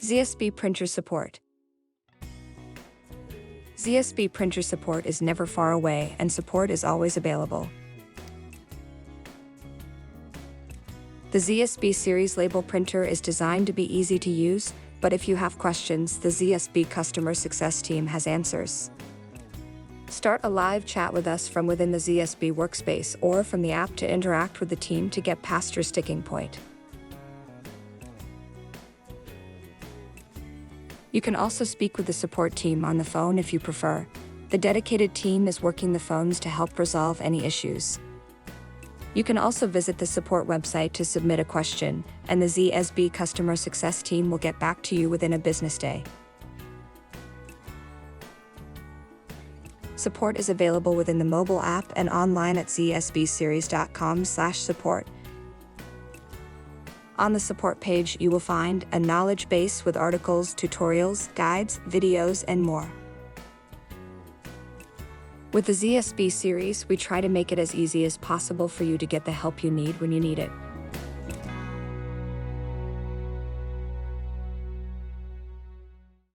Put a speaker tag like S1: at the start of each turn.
S1: ZSB printer support. ZSB printer support is never far away and support is always available. The ZSB series label printer is designed to be easy to use, but if you have questions, the ZSB customer success team has answers. Start a live chat with us from within the ZSB workspace or from the app to interact with the team to get past your sticking point. You can also speak with the support team on the phone if you prefer. The dedicated team is working the phones to help resolve any issues. You can also visit the support website to submit a question, and the ZSB customer success team will get back to you within a business day. Support is available within the mobile app and online at zsbseries.com/support. On the support page, you will find a knowledge base with articles, tutorials, guides, videos, and more. With the ZSB series, we try to make it as easy as possible for you to get the help you need when you need it.